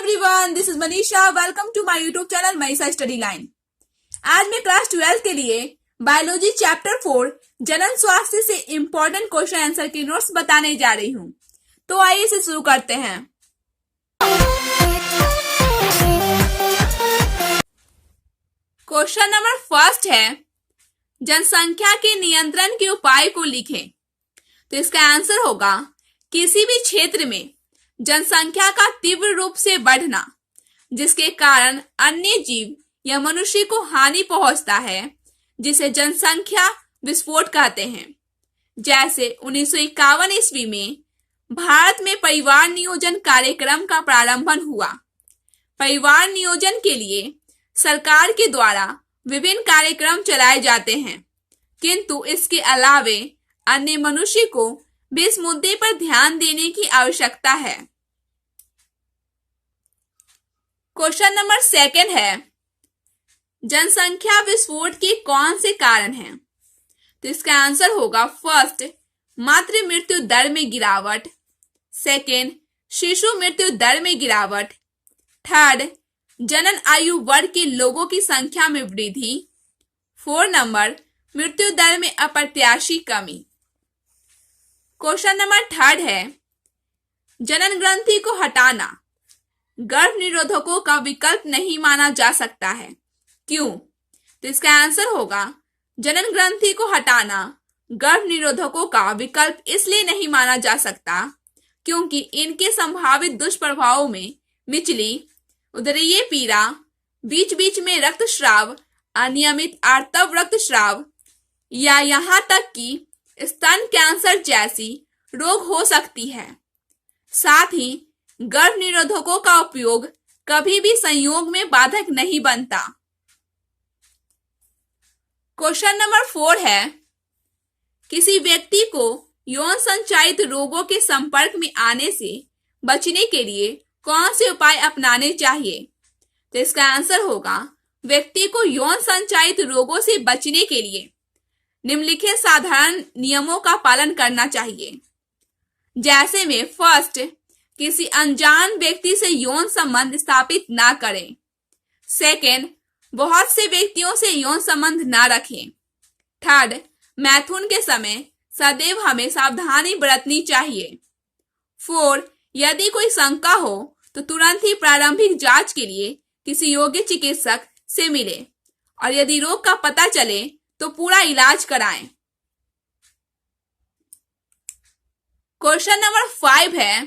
Everyone, this is Manisha. Welcome to my YouTube channel Manisha study line. आज मैं class 12 के लिए बायोलॉजी चैप्टर 4 जनन स्वास्थ्य से इंपॉर्टेंट क्वेश्चन आंसर के नोट्स बताने जा रही हूँ। तो आइए इसे शुरू करते हैं। क्वेश्चन नंबर फर्स्ट है, जनसंख्या के नियंत्रण के उपाय को लिखें। तो इसका आंसर होगा, किसी भी क्षेत्र में जनसंख्या का तीव्र रूप से बढ़ना जिसके कारण अन्य जीव या मनुष्य को हानि पहुंचता है, जिसे जनसंख्या विस्फोट कहते हैं। जैसे 1951 ईस्वी में भारत में परिवार नियोजन कार्यक्रम का प्रारंभ हुआ। परिवार नियोजन के लिए सरकार के द्वारा विभिन्न कार्यक्रम चलाए जाते हैं, किंतु इसके अलावे अन्य मनुष्य को भी इस मुद्दे पर ध्यान देने की आवश्यकता है। क्वेश्चन नंबर सेकंड है, जनसंख्या विस्फोट के कौन से कारण हैं? तो इसका आंसर होगा, फर्स्ट, मातृ मृत्यु दर में गिरावट, सेकंड, शिशु मृत्यु दर में गिरावट, थर्ड, जनन आयु वर्ग के लोगों की संख्या में वृद्धि, 4 नंबर, मृत्यु दर में अप्रत्याशी कमी। क्वेश्चन नंबर थर्ड है, जनन ग्रंथि को हटाना गर्भ निरोधकों का विकल्प नहीं माना जा सकता है, क्यों? तो इसका आंसर होगा, जनन ग्रंथि को हटाना गर्भ निरोधकों का विकल्प इसलिए नहीं माना जा सकता क्योंकि इनके संभावित दुष्प्रभावों में मिचली, उदरीय पीड़ा, बीच बीच में रक्तस्राव, अनियमित आर्तव रक्तस्राव या यहाँ तक कि स्तन कैंसर जैसी रोग हो सकती है। साथ ही गर्भ निरोधकों का उपयोग कभी भी संयोग में बाधक नहीं बनता। क्वेश्चन नंबर 4 है, किसी व्यक्ति को यौन संचारित रोगों के संपर्क में आने से बचने के लिए कौन से उपाय अपनाने चाहिए? तो इसका आंसर होगा, व्यक्ति को यौन संचारित रोगों से बचने के लिए निम्नलिखित साधारण नियमों का पालन करना चाहिए। जैसे में फर्स्ट, किसी अनजान व्यक्ति से यौन संबंध स्थापित ना करें। सेकंड, बहुत से व्यक्तियों से यौन संबंध ना रखें। थर्ड, मैथुन के समय सदैव हमें सावधानी बरतनी चाहिए। 4, यदि कोई शंका हो तो तुरंत ही प्रारंभिक जांच के लिए किसी योग्य चिकित्सक से मिले और यदि रोग का पता चले तो पूरा इलाज कराएं। क्वेश्चन नंबर 5 है,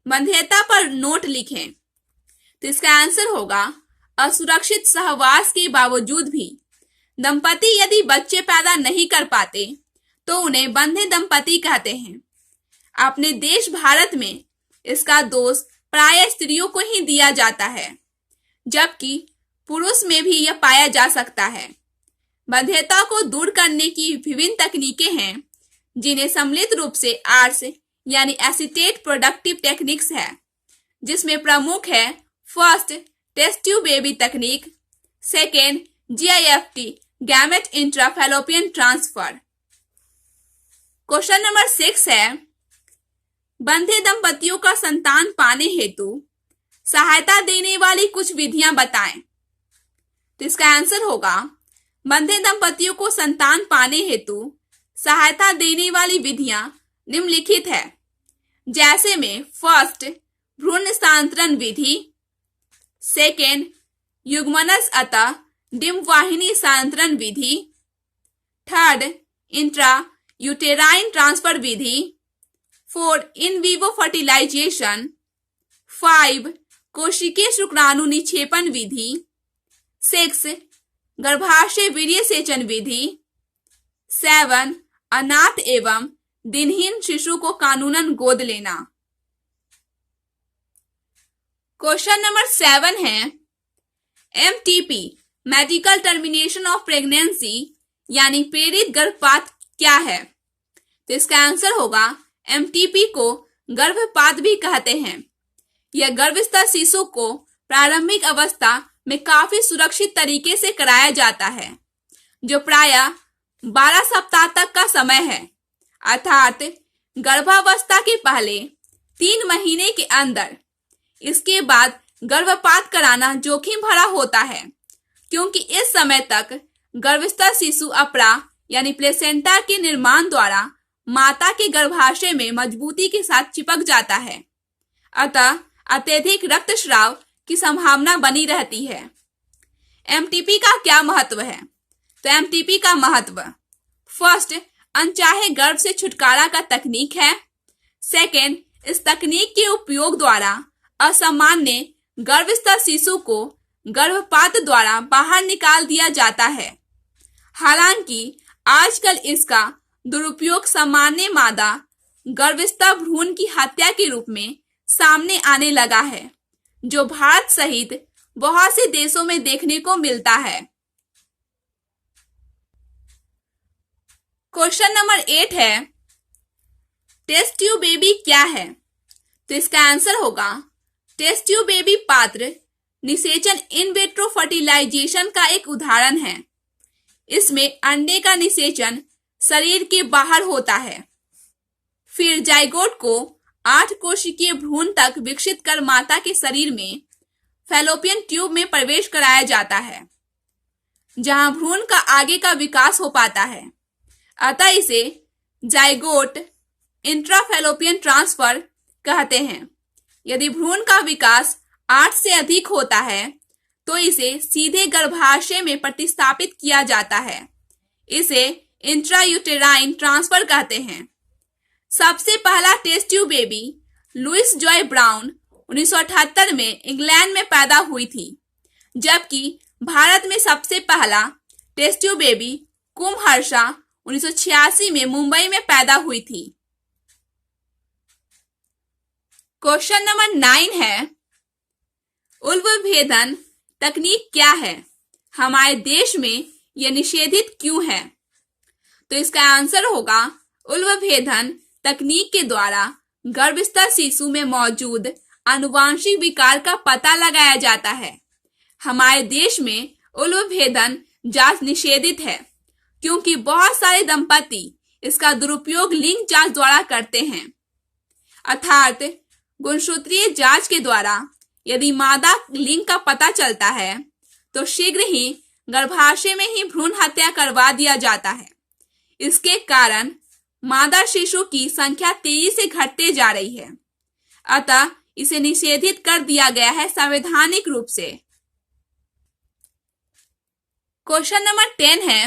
वंध्यता पर नोट लिखें। तो इसका आंसर होगा, असुरक्षित सहवास के बावजूद भी दंपति यदि बच्चे पैदा नहीं कर पाते तो उन्हें वंध्य दंपति कहते हैं। अपने देश भारत में इसका दोष प्राय स्त्रियों को ही दिया जाता है, जबकि पुरुष में भी यह पाया जा सकता है। वंध्यता को दूर करने की विभिन्न तकनीकें हैं, जिन्हें सम्मिलित रूप से आर्स यानी एसिटेट प्रोडक्टिव टेक्निक्स है, जिसमें प्रमुख है फर्स्ट, टेस्ट ट्यूब बेबी तकनीक, second, GIFT gamete intrafallopian transfer. Question number 6 है, वंध्य दंपतियों का संतान पाने हेतु सहायता देने वाली कुछ विधियां बताएं। तो इसका आंसर होगा, वंध्य दंपतियों को संतान पाने हेतु सहायता देने वाली विधियां निम्नलिखित है। जैसे में फर्स्ट, भ्रूण स्थानांतरण विधि, सेकेंड, युग्मनस अतः डिंब वाहिनी स्थानांतरण विधि, थर्ड, इंट्रा यूटेराइन ट्रांसफर विधि, 4, इन विवो फर्टिलाइजेशन, 5, कोशिकीय शुक्राणु निक्षेपण विधि, 6, गर्भाशय वीर्य सेचन विधि, 7, अनाथ एवं दिनहीन शिशु को कानूनन गोद लेना। क्वेश्चन नंबर 7 है, MTP medical termination of pregnancy यानी प्रेरित गर्भपात क्या है? तो इसका आंसर होगा, MTP को गर्भपात भी कहते हैं। यह गर्भस्थ शिशु को प्रारंभिक अवस्था में काफी सुरक्षित तरीके से कराया जाता है, जो प्रायः 12 सप्ताह तक का समय है, अर्थात गर्भावस्था के पहले 3 महीने के अंदर इसके बाद गर्भपात कराना जोखिम भरा होता है, क्योंकि इस समय तक गर्भस्थ शिशु अपरा यानी प्लेसेंटा के निर्माण द्वारा माता के गर्भाशय में मजबूती के साथ चिपक जाता है। अतः अत्यधिक रक्तस्राव की संभावना बनी रहती है। एमटीपी का क्या महत्व है? तो एमटीपी का महत्व, फर्स्ट, अनचाहे गर्भ से छुटकारा का तकनीक है। सेकेंड, इस तकनीक के उपयोग द्वारा असामान्य गर्भस्थ शिशु को गर्भपात द्वारा बाहर निकाल दिया जाता है। हालांकि आजकल इसका दुरुपयोग सामान्य मादा गर्भस्थ भ्रूण की हत्या के रूप में सामने आने लगा है, जो भारत सहित बहुत से देशों में देखने को मिलता है। क्वेश्चन नंबर 8 है, टेस्ट ट्यूब बेबी क्या है? तो इसका आंसर होगा, टेस्ट ट्यूब बेबी पात्र निषेचन इन विट्रो फर्टिलाइजेशन का एक उदाहरण है। इसमें अंडे का निषेचन शरीर के बाहर होता है, फिर जाइगोट को 8 कोशिकीय भ्रूण तक विकसित कर माता के शरीर में फैलोपियन ट्यूब में प्रवेश कराया जाता है, जहां भ्रूण का आगे का विकास हो पाता है। अतः इसे जाइगोट इंट्राफैलोपियन ट्रांसफर कहते हैं। यदि भ्रूण का विकास 8 से अधिक होता है तो इसे सीधे गर्भाशय में प्रतिस्थापित किया जाता है। इसे इंट्रायूटेराइन ट्रांसफर कहते हैं। सबसे पहला test tube baby Louise Joy Brown 1978 में इंग्लैंड में पैदा हुई थी, जबकि भारत में सबसे पहला टेस्ट ट्यूब बेबी कुमहर्षा 1986 में मुंबई में पैदा हुई थी। क्वेश्चन नंबर 9 है, उल्व भेदन तकनीक क्या है? हमारे देश में यह निषेधित क्यों है? तो इसका आंसर होगा, उल्व भेदन तकनीक के द्वारा गर्भस्थ शिशु में मौजूद आनुवांशिक विकार का पता लगाया जाता है। हमारे देश में उल्व भेदन जांच निषेधित है, क्योंकि बहुत सारे दंपति इसका दुरुपयोग लिंग जांच द्वारा करते हैं। अर्थात गुणसूत्रीय जांच के द्वारा यदि मादा लिंग का पता चलता है तो शीघ्र ही गर्भाशय में ही भ्रूण हत्या करवा दिया जाता है। इसके कारण मादा शिशु की संख्या तेजी से घटते जा रही है। अतः इसे निषेधित कर दिया गया है संवैधानिक रूप से। क्वेश्चन नंबर 10 है,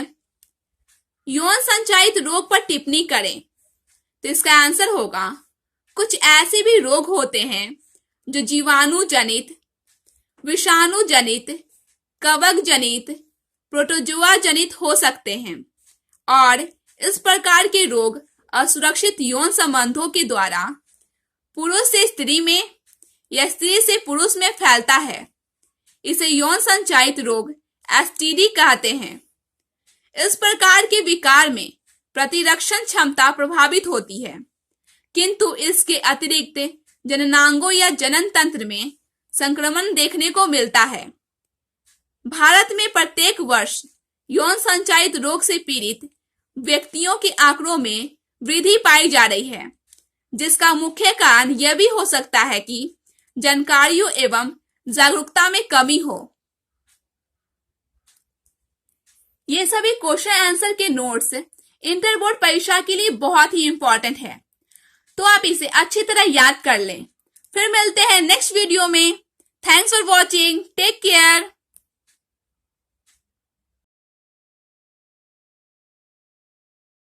यौन संचारित रोग पर टिप्पणी करें। तो इसका आंसर होगा, कुछ ऐसे भी रोग होते हैं जो जीवाणु जनित, विषाणु जनित, कवक जनित, प्रोटोजोआ जनित हो सकते हैं, और इस प्रकार के रोग असुरक्षित यौन संबंधों के द्वारा पुरुष से स्त्री में या स्त्री से पुरुष में फैलता है। इसे यौन संचारित रोग एसटीडी कहते हैं। इस प्रकार के विकार में प्रतिरक्षण क्षमता प्रभावित होती है, किंतु इसके अतिरिक्त जननांगों या जनन तंत्र में संक्रमण देखने को मिलता है। भारत में प्रत्येक वर्ष यौन संचारित रोग से पीड़ित व्यक्तियों के आंकड़ों में वृद्धि पाई जा रही है, जिसका मुख्य कारण यह भी हो सकता है कि जानकारियों एवं जागरूकता में कमी हो। ये सभी क्वेश्चन आंसर के नोट्स इंटर बोर्ड परीक्षा के लिए बहुत ही इंपॉर्टेंट है, तो आप इसे अच्छी तरह याद कर लें। फिर मिलते हैं नेक्स्ट वीडियो में। Thanks for watching, take care.